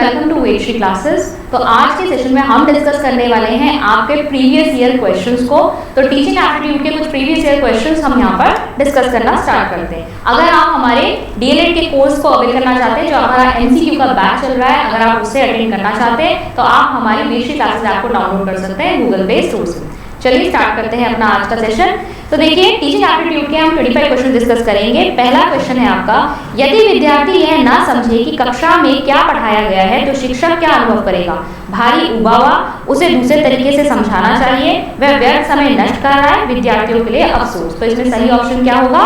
Welcome to वेटश्री classes. तो आज के सेशन में हम डिस्कस करने वाले हैं आपके प्रीवियस ईयर क्वेश्चंस को। तो टीचिंग एप्टीट्यूड के कुछ प्रीवियस ईयर क्वेश्चंस हम यहाँ पर डिस्कस करना स्टार्ट करते हैं। अगर आप हमारे डीएलएड के कोर्स को अवेल करना चाहते हैं, जो हमारा एमसीक्यू का बैच चल रहा है, अगर आप उससे अटेंड करना चाहते हैं तो आप हमारी वेटश्री क्लासेस ऐप को डाउनलोड कर सकते हैं गूगल प्ले स्टोर से। चलिए स्टार्ट करते हैं अपना आज का सेशन। तो देखिए, टीचिंग एप्टीट्यूड के हम 25 क्वेश्चन डिस्कस करेंगे। पहला क्वेश्चन है आपका, यदि विद्यार्थी यह ना समझे कि कक्षा में क्या पढ़ाया गया है तो शिक्षक क्या अनुभव करेगा? भारी उबा हुआ, उसे दूसरे तरीके से समझाना चाहिए, वह व्यर्थ समय नष्ट कर रहा है, विद्यार्थियों के लिए अफसोस। तो इसमें सही ऑप्शन क्या होगा?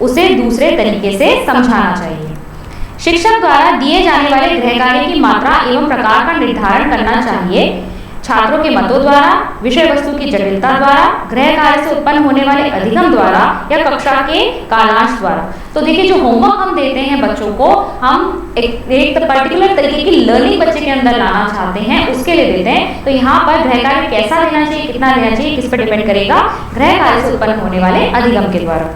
उसे दूसरे तरीके से समझाना चाहिए। शिक्षक द्वारा दिए जाने वाले गृह कार्य की मात्रा एवं प्रकार का निर्धारण करना चाहिए। छात्रों के मतों द्वारा, विषय वस्तु की जटिलता द्वारा, गृह कार्य से उत्पन्न होने वाले अधिगम द्वारा या कक्षा के कालांश द्वारा। तो देखिए, जो होमवर्क हम देते हैं बच्चों को, हम एक पर्टिकुलर तरीके की लर्निंग बच्चे के अंदर लाना चाहते हैं, उसके लिए देते हैं। तो यहाँ पर गृह कार्य कैसा देना चाहिए, कितना देना चाहिए, किस पर डिपेंड करेगा? गृह कार्य से उत्पन्न होने वाले अधिगम के द्वारा।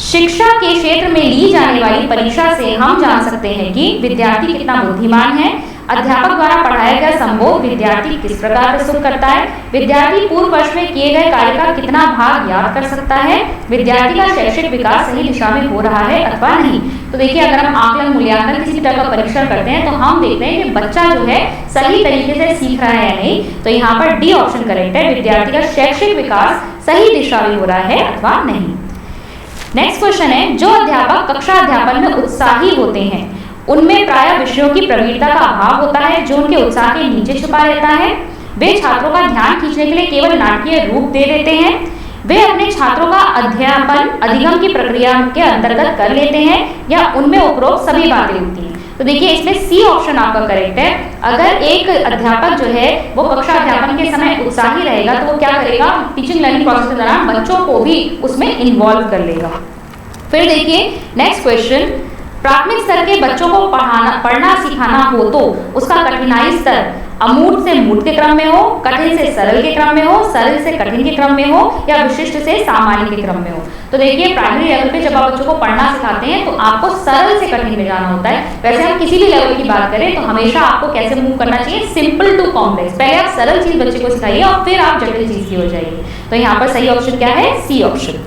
शिक्षा के क्षेत्र में ली जाने वाली परीक्षा से हम जान सकते हैं कि विद्यार्थी कितना बुद्धिमान है। अध्यापक द्वारा पढ़ाया गया संबोध विद्यार्थी किस प्रकार प्रस्तुत करता है। विद्यार्थी पूर्व वर्ष में किए गए कार्य का कितना भाग याद कर सकता है। विद्यार्थी का शैक्षिक विकास सही दिशा में हो रहा है अथवा नहीं। तो देखिए, अगर हम आकलन मूल्यांकन किसी तरह का परीक्षण करते हैं तो हम देखते हैं कि बच्चा जो है सही तरीके से सीख रहा है या नहीं। तो यहाँ पर डी ऑप्शन करेक्ट है, विद्यार्थी का शैक्षिक विकास सही दिशा में हो रहा है अथवा नहीं। नेक्स्ट क्वेश्चन है, जो अध्यापक कक्षा अध्यापन में उत्साही होते हैं उनमें प्रायः विषयों की प्रवीणता का अभाव होता है, जो उनके उत्साह के नीचे छुपा रहता है। वे छात्रों का ध्यान खींचने के लिए केवल नाटकीय रूप दे देते हैं। वे अपने छात्रों का अध्यापन अधिगम की प्रक्रिया के अंतर्गत कर लेते हैं या उनमें उपरोक्त सभी बातें होती हैं। तो देखिए, इसमें सी ऑप्शन आपका करेक्ट है। अगर एक अध्यापक जो है वो कक्षा अध्यापन के समय उत्साही रहेगा तो वो क्या करेगा? टीचिंग लर्निंग प्रोसेस के दौरान बच्चों को भी उसमें इन्वॉल्व कर लेगा। फिर देखिए नेक्स्ट क्वेश्चन, प्राथमिक स्तर के बच्चों को पढ़ना सिखाना हो तो उसका कठिनाई स्तर अमूढ़ से मूढ़ के क्रम में हो, कठिन से सरल के क्रम में हो, सरल से कठिन के क्रम में हो या विशिष्ट से सामान्य के क्रम में हो। तो देखिए, प्राइमरी लेवल पे जब आप बच्चों को पढ़ना सिखाते हैं तो आपको सरल से कठिन में जाना होता है। वैसे हम किसी भी लेवल की बात करें तो हमेशा आपको कैसे मूव करना चाहिए? Simple to complex. पहले आप सरल चीज बच्चे को सिखाइए और फिर आप जटिल चीज की हो जाइए। तो यहाँ पर सही ऑप्शन क्या है? C option.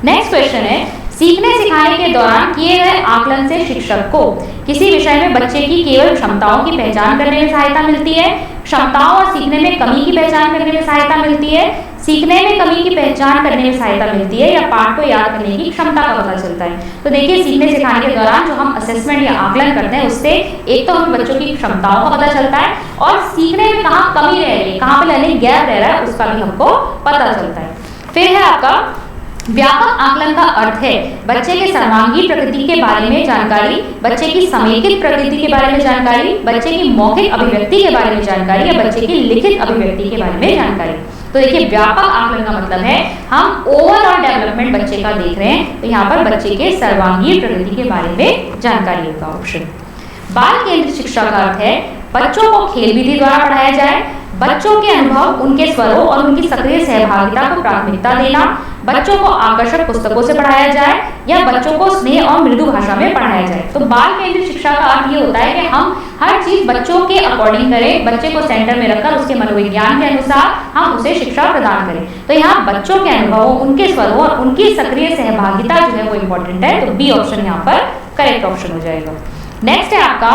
नेक्स्ट क्वेश्चन है, सीखने सिखाने के दौरान किए गए आकलन से शिक्षक को किसी विषय में बच्चे की केवल क्षमताओं की पहचान करने में सहायता मिलती है, क्षमताओं और सीखने में कमी की पहचान करने में सहायता मिलती है, सीखने में कमी की पहचान करने में सहायता मिलती है या पाठ को याद करने की क्षमता का पता चलता है। तो देखिए, सीखने सिखाने के दौरान जो हम असेसमेंट या आकलन करते हैं उससे एक तो हमें बच्चों की क्षमताओं का पता चलता है और सीखने में कहाँ कमी रह रही है, कहाँ पे लर्निंग गैप रह रहा है, उसका भी हमको पता चलता है। फिर है आपका व्यापक आकलन का अर्थ है बच्चे के सर्वांगीण प्रकृति के बारे में जानकारी, बच्चे की समेकित प्रकृति के बारे में जानकारी, बच्चे की मौखिक अभिव्यक्ति के बारे में जानकारी या बच्चे की लिखित अभिव्यक्ति के बारे में जानकारी। तो देखिए, व्यापक आकलन का मतलब है हम ओवरऑल डेवलपमेंट बच्चे का देख रहे हैं। तो यहाँ पर बच्चे के सर्वांगीण प्रकृति के बारे में जानकारी होगा ऑप्शन। बाल केंद्रित शिक्षा का अर्थ है बच्चों को खेल विधि द्वारा पढ़ाया जाए, बच्चों के अनुभव, उनके स्वरों और उनकी सक्रिय सहभागिता को प्राथमिकता देना, बच्चों को आकर्षक पुस्तकों से पढ़ाया जाए या बच्चों को स्नेह और मृदु भाषा में पढ़ाया जाए। तो बाल केंद्रित शिक्षा का अर्थ ये होता है कि हम हर चीज बच्चों के अकॉर्डिंग करें, बच्चे को सेंटर में रखकर उसके मनोविज्ञान के अनुसार हम उसे शिक्षा प्रदान करें। तो यहाँ बच्चों के अनुभवों, उनके स्वरों और उनकी सक्रिय सहभागिता जो है वो इंपॉर्टेंट है। तो बी ऑप्शन यहाँ पर करेक्ट ऑप्शन हो जाएगा। नेक्स्ट है आपका,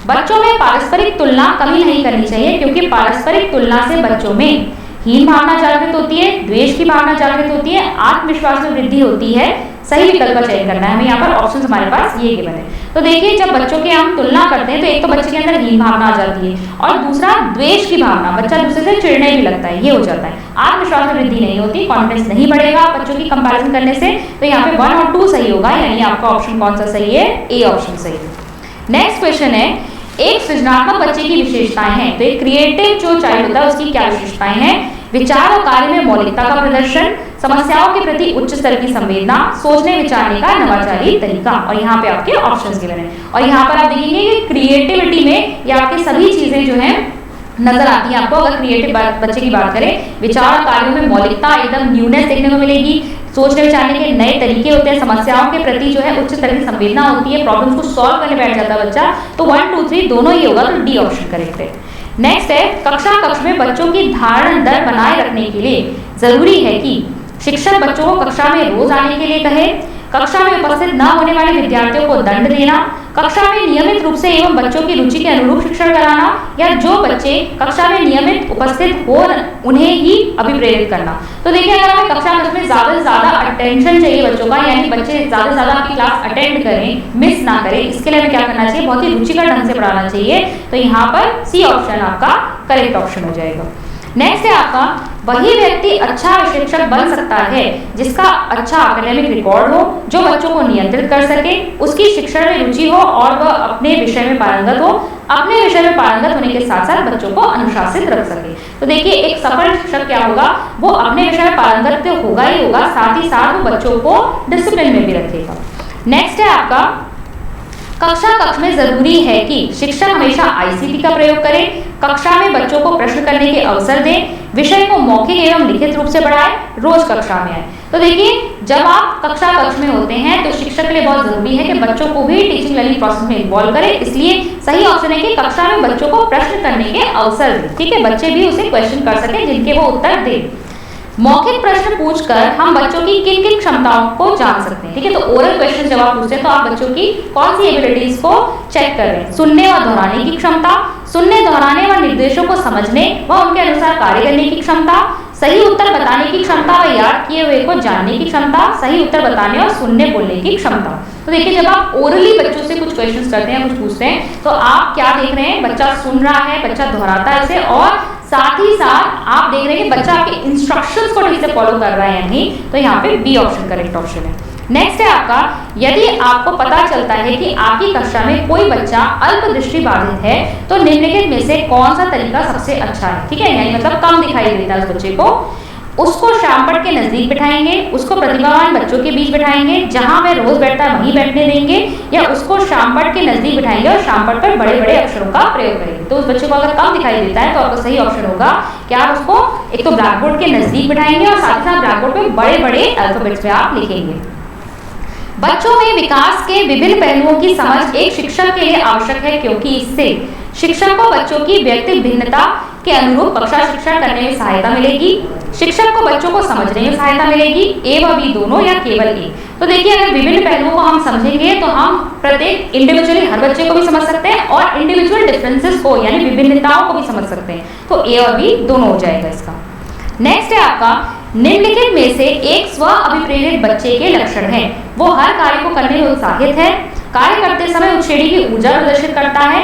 बच्चों में पारस्परिक तुलना कभी नहीं करनी चाहिए क्योंकि पारस्परिक तुलना से बच्चों में हीन भावना जागृत होती है, द्वेष की भावना जागृत होती है, आत्मविश्वास में वृद्धि होती है। सही विकल्प का चयन करना है हमें। यहाँ पर ऑप्शन हमारे पास ये गिवन है। तो देखिए, जब बच्चों की हम तुलना करते हैं तो एक तो बच्चे के अंदर हीन भावना आ जाती है और दूसरा द्वेष की भावना, बच्चा दूसरे से चिढ़ने भी लगता है, ये हो जाता है। आत्मविश्वास में वृद्धि नहीं होती, कॉन्फिडेंस नहीं बढ़ेगा बच्चों की कंपैरिजन करने से। तो यहाँ पे 1 और 2 सही होगा, यानी आपका ऑप्शन कौन सा सही है? ए ऑप्शन सही है। नेक्स्ट क्वेश्चन है, एक सृजनात्मक बच्चे की विशेषताएं हैं। तो एक क्रिएटिव जो चाइल्ड होता है उसकी क्या विशेषताएं हैं? विचार और कार्य में मौलिकता का प्रदर्शन, समस्याओं के प्रति उच्च स्तर की संवेदना, सोचने विचारने का नवाचारी तरीका। और यहाँ पे आपके ऑप्शंस गिवन हैं और यहाँ पर आप देखेंगे कि क्रिएटिविटी में ये आपके सभी चीजें जो हैं नजर आती है आपको। अगर क्रिएटिव बच्चे की बात करें, विचार और कार्यों में मौलिकता, एकदम न्यूनेस देखने को मिलेगी, सोचने विचारने के नए तरीके होते हैं, समस्याओं के प्रति जो है उच्च तरह की संवेदना होती है, प्रॉब्लम्स को सॉल्व करने बैठ जाता है बच्चा। तो 1, 2, 3 दोनों ही होगा, तो डी ऑप्शन करेक्ट है। नेक्स्ट है, कक्ष में बच्चों की धारण दर बनाए रखने के लिए जरूरी है कि शिक्षक बच्चों को कक्षा में रोज आने के लिए कहे, कक्षा में उपस्थित न होने वाले विद्यार्थियों को दंड देना, कक्षा में नियमित रूप से एवं बच्चों की रुचि के अनुरूप शिक्षण कराना, या जो बच्चे कक्षा में नियमित उपस्थित हो उन्हें ही अभिप्रेरित करना। तो देखिए, अगर हमें कक्षा में ज्यादा से ज्यादा अटेंशन चाहिए बच्चों का, यानी बच्चे ज्यादा से ज्यादा आपकी क्लास अटेंड करें, मिस ना करें, इसके लिए हमें क्या करना चाहिए, बहुत ही रुचिकर ढंग से पढ़ाना चाहिए। तो यहाँ पर सी ऑप्शन आपका करेक्ट ऑप्शन हो जाएगा। नेक्स्ट है आपका, वही व्यक्ति अच्छा शिक्षक बन सकता है जिसका अच्छा एकेडमिक रिकॉर्ड हो, जो बच्चों को नियंत्रित कर सके, उसकी शिक्षण में रुचि हो और वह अपने विषय में पारंगत हो, अपने विषय में पारंगत होने के साथ साथ बच्चों को अनुशासित रख सके। तो देखिए, एक सफल शिक्षक क्या होगा, वो अपने विषय में पारंगत तो होगा ही होगा, साथ ही साथ वो बच्चों को डिसिप्लिन में भी रखेगा। नेक्स्ट है आपका, कक्ष में जरूरी है कि शिक्षक हमेशा आईसीटी का प्रयोग करे, कक्षा में बच्चों को प्रश्न करने के अवसर दें, विषय को मौखिक एवं लिखित रूप से बढ़ाएं, रोज कक्षा में आए। तो देखिए, जब आप कक्ष में होते हैं तो शिक्षक के लिए बहुत जरूरी है कि बच्चों को भी टीचिंग लर्निंग प्रोसेस में इन्वॉल्व करें, इसलिए सही ऑप्शन है कि कक्षा में बच्चों को प्रश्न करने के अवसर दें। ठीक है, बच्चे भी उसे क्वेश्चन कर सके जिनके वो उत्तर दें। मौखिक प्रश्न पूछकर हम बच्चों की किन किन क्षमताओं को जान सकते हैं। ठीक है, तो ओरल क्वेश्चन जब आप पूछते हैं तो आप बच्चों की कौन सी एबिलिटीज को चेक कर रहे हैं। सुनने व दोहराने की क्षमता, सुनने दोहराने व निर्देशों को समझने व उनके अनुसार कार्य करने की क्षमता, सही उत्तर बताने की क्षमता व याद किए हुए को जानने की क्षमता, सही उत्तर बताने और सुनने बोलने की क्षमता। तो देखिए, जब आप ओरली बच्चों से कुछ क्वेश्चंस करते हैं, कुछ पूछते हैं, तो आप क्या देख रहे हैं, बच्चा सुन रहा है, बच्चा दोहराता है उसे, और साथ ही साथ आप देख रहे हैं कि बच्चा आपके इंस्ट्रक्शंस को ठीक से फॉलो कर रहा है या नहीं। तो यहाँ पे बी ऑप्शन करेक्ट ऑप्शन है। नेक्स्ट है आपका, यदि आपको पता चलता है कि आपकी कक्षा में कोई बच्चा अल्प दृष्टि बाधित है तो निम्नलिखित में से कौन सा तरीका सबसे अच्छा है। ठीक है, यानी मतलब कम दिखाई देता है उस बच्चे को, उसको श्यामपट्ट के नजदीक बिठाएंगे, उसको प्रतिभावान बच्चों के बीच बिठाएंगे, जहां वह रोज बैठता है वहीं बैठने देंगे, या उसको श्यामपट्ट के नजदीक बिठाएंगे और श्यामपट्ट पर बड़े बड़े अक्षरों का प्रयोग करेंगे। तो उस बच्चे को अगर कम दिखाई देता है तो आपका सही ऑप्शन होगा कि आप उसको एक तो ब्लैक बोर्ड के नजदीक बिठाएंगे और साथ ही साथ ब्लैक बोर्ड पे बड़े बड़े अल्फाबेट्स में आप लिखेंगे। बच्चों में विकास के विभिन्न पहलुओं की समझ एक शिक्षक के लिए आवश्यक है, क्योंकि इससे शिक्षक को बच्चों की व्यक्तिगत भिन्नता के अनुरूप कक्षा शिक्षण करने में सहायता मिलेगी, शिक्षक को बच्चों को समझने में सहायता मिलेगी, ए व बी दोनों या केवल ए। तो देखिए, अगर विभिन्न पहलुओं को हम समझेंगे तो हम प्रत्येक इंडिविजुअली हर बच्चे को भी समझ सकते हैं और इंडिविजुअल डिफरेंसेस को यानी विभिन्नताओं को भी समझ सकते हैं। तो ए और बी दोनों हो जाएगा इसका। नेक्स्ट है आपका, निम्नलिखित में से एक स्व अभिप्रेरित बच्चे के लक्षण हैं। वो हर कार्य को करने में उत्साहित है, कार्य करते समय उस श्रेणी की ऊर्जा प्रदर्शित करता है,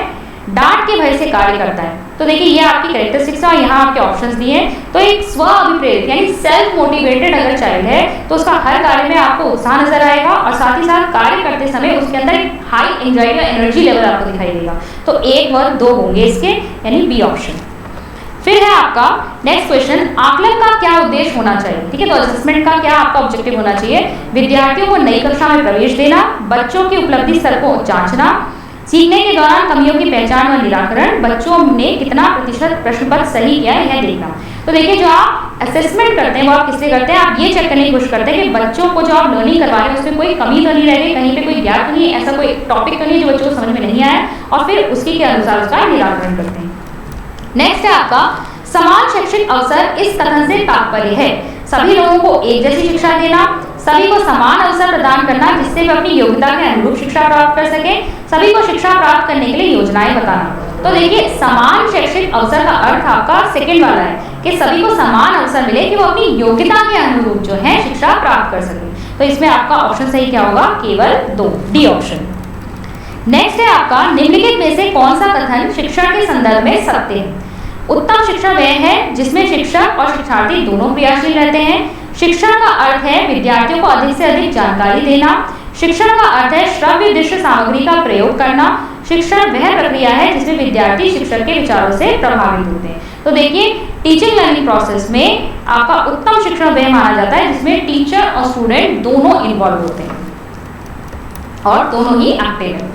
डांट के भय से कार्य करता है। तो देखिए, ये आपकी कैरेक्टरिस्टिक्स और यहाँ आपके ऑप्शंस दिए हैं। तो एक स्व अभिप्रेरित यानी सेल्फ मोटिवेटेड अगर चाइल्ड है तो उसका हर कार्य में आपको उत्साह नजर आएगा और साथ ही साथ कार्य करते समय उसके अंदर एक हाई एंजाइटी और एनर्जी लेवल आपको दिखाई देगा। तो 1 व 2 होंगे इसके, यानी बी ऑप्शन। फिर है आपका नेक्स्ट क्वेश्चन, आकलन का क्या उद्देश्य होना चाहिए। ठीक है, तो असेसमेंट का क्या आपका ऑब्जेक्टिव होना चाहिए। विद्यार्थियों को नई कक्षा में प्रवेश देना, बच्चों की उपलब्धि स्तर को जांचना, सीखने के दौरान कमियों की पहचान व निराकरण, बच्चों ने कितना प्रतिशत प्रश्न पत्र सही किया यह देखना। तो देखिए, जो आप असेसमेंट करते हैं वो आप किससे करते हैं, आप ये चेक करने की कोशिश करते हैं कि बच्चों को जो आप लर्निंग करवा रहे हैं उसमें कोई कमी तो नहीं रह गई, कहीं पे कोई गैप तो नहीं है, ऐसा कोई टॉपिक तो नहीं है जो बच्चों को समझ में नहीं आया, और फिर उसी के अनुसार उसका निराकरण करते हैं। नेक्स्ट है आपका, समान शैक्षिक अवसर इस कथन से तात्पर्य है सभी लोगों को एक जैसी शिक्षा देना, सभी को समान अवसर प्रदान करना जिससे वे अपनी योग्यता के अनुरूप शिक्षा प्राप्त कर सके, सभी को शिक्षा प्राप्त करने के लिए योजनाएं बताना। तो देखिए, समान शैक्षिक अवसर का अर्थ आपका सेकंड वाला है कि सभी को समान अवसर मिले कि वो अपनी योग्यता के अनुरूप जो है शिक्षा प्राप्त कर सके। तो इसमें आपका ऑप्शन सही क्या होगा, केवल 2, डी ऑप्शन। नेक्स्ट है आपका, निम्नलिखित में से कौन सा कथन शिक्षण के संदर्भ में सत्य है। उत्तम शिक्षा वह है जिसमें शिक्षक और शिक्षार्थी दोनों क्रियाशील रहते हैं। शिक्षण का अर्थ है विद्यार्थियों को अधिक से अधिक जानकारी देना। शिक्षण का अर्थ है श्रव्य दृश्य सामग्री का प्रयोग करना। शिक्षण वह प्रक्रिया है जिसमें विद्यार्थी शिक्षक के विचारों से प्रभावित होते हैं। तो देखिए, टीचिंग लर्निंग प्रोसेस में आपका उत्तम शिक्षण वह माना जाता है जिसमें टीचर और स्टूडेंट दोनों इन्वॉल्व होते हैं और दोनों ही एक्टिव है।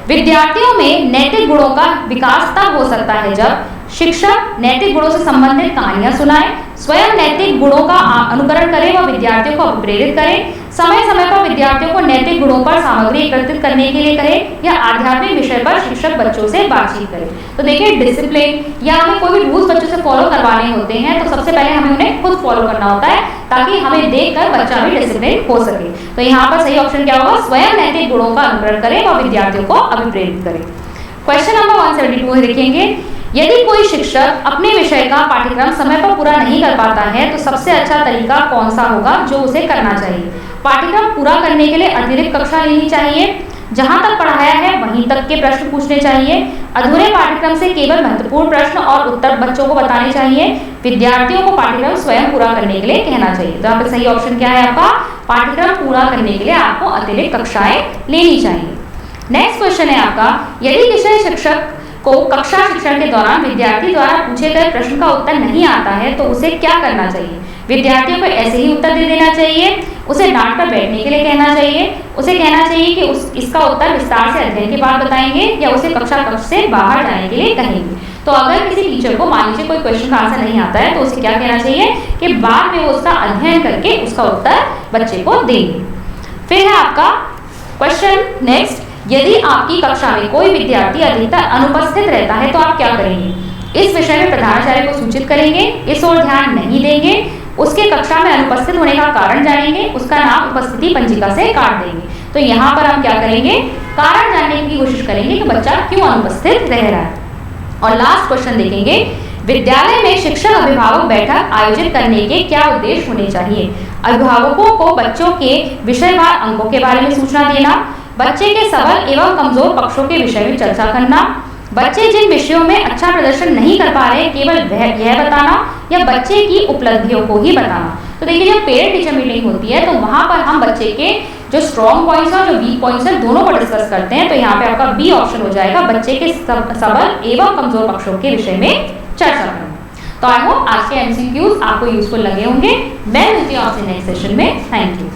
विद्यार्थियों में नैतिक गुणों का विकास तब हो सकता है जब शिक्षक नैतिक गुणों से संबंधित कहानियां सुनाए, स्वयं नैतिक गुणों का अनुकरण करें व विद्यार्थियों को प्रेरित करें, समय समय पर विद्यार्थियों को नैतिक गुणों पर सामग्री एकत्रित करने के लिए कहें या आध्यात्मिक विषय पर शिक्षक बच्चों से बातचीत करें। तो देखिए डिसिप्लिन या हमें कोई भी रूल्स बच्चों से फॉलो करवाने होते हैं तो सबसे पहले हमें उन्हें खुद फॉलो करना होता है ताकि हमें देखकर बच्चा भी डिसिप्लिन हो सके। तो यहाँ पर सही ऑप्शन क्या होगा, स्वयं नैतिक गुणों का अनुकरण करें व विद्यार्थियों को अभिप्रेरित करें। क्वेश्चन नंबर 172 देखेंगे, यदि कोई शिक्षक अपने विषय का पाठ्यक्रम समय पर पूरा नहीं कर पाता है तो सबसे अच्छा तरीका कौन सा होगा जो उसे करना चाहिए। पाठ्यक्रम पूरा करने के लिए अतिरिक्त कक्षा लेनी चाहिए, जहां तक पढ़ाया है वहीं तक के प्रश्न पूछने चाहिए, अधूरे पाठ्यक्रम से केवल महत्वपूर्ण प्रश्न और उत्तर बच्चों को बताने चाहिए, विद्यार्थियों को पाठ्यक्रम स्वयं पूरा करने के लिए कहना चाहिए। तो यहाँ पे सही ऑप्शन क्या है आपका, पाठ्यक्रम पूरा करने के लिए आपको अतिरिक्त कक्षाएं लेनी चाहिए। नेक्स्ट क्वेश्चन है आपका, यदि विषय शिक्षक को कक्षा शिक्षण के दौरान विद्यार्थी द्वारा पूछे गए प्रश्न का उत्तर नहीं आता है तो उसे क्या करना चाहिए। विद्यार्थियों को ऐसे ही उत्तर दे देना चाहिए, उसे डांट कर बैठने के लिए कहना चाहिए, उसे कहना चाहिए कि इसका उत्तर विस्तार से अध्ययन के बाद बताएंगे या उसे कक्षा कक्ष से बाहर जाने के लिए कहेंगे। तो अगर किसी टीचर को मान लीजिए कोई क्वेश्चन का आंसर नहीं आता है तो उसे क्या कहना चाहिए कि बाद में वो उसका अध्ययन करके उसका उत्तर बच्चे को देंगे। फिर है आपका क्वेश्चन नेक्स्ट, यदि आपकी कक्षा में कोई विद्यार्थी अधिकतर अनुपस्थित रहता है तो आप क्या करेंगे। इस विषय में प्रधानाचार्य को सूचित करेंगे, इस ओर ध्यान नहीं देंगे, उसके कक्षा में अनुपस्थित होने का कारण जानेंगे, उसका नाम उपस्थिति पंजिका से काट देंगे। तो यहाँ पर हम क्या करेंगे, कारण जानने की कोशिश करेंगे कि बच्चा क्यों अनुपस्थित रह रहा है। और लास्ट क्वेश्चन देखेंगे, विद्यालय में शिक्षक अभिभावक बैठक आयोजित करने के क्या उद्देश्य होने चाहिए। अभिभावकों को बच्चों के विषयवार अंकों के बारे में सूचना देना, बच्चे के सबल एवं कमजोर पक्षों के विषय में चर्चा करना, बच्चे जिन विषयों में अच्छा प्रदर्शन नहीं कर पा रहे केवल यह बताना या बच्चे की उपलब्धियों को ही बताना। तो देखिए जब पेरेंट टीचर मीटिंग होती है तो वहां पर हम बच्चे के जो स्ट्रॉन्ग पॉइंट्स और जो वीक पॉइंट्स हैं दोनों को डिस्कस करते हैं। तो यहाँ पे आपका बी ऑप्शन हो जाएगा, बच्चे के सबल एवं कमजोर पक्षों के विषय में चर्चा करना। तो आई होप आज के एमसीक्यूज आपको यूजफुल लगे होंगे। मैं मिलती हूँ आपसे नेक्स्ट सेशन में। Thank you.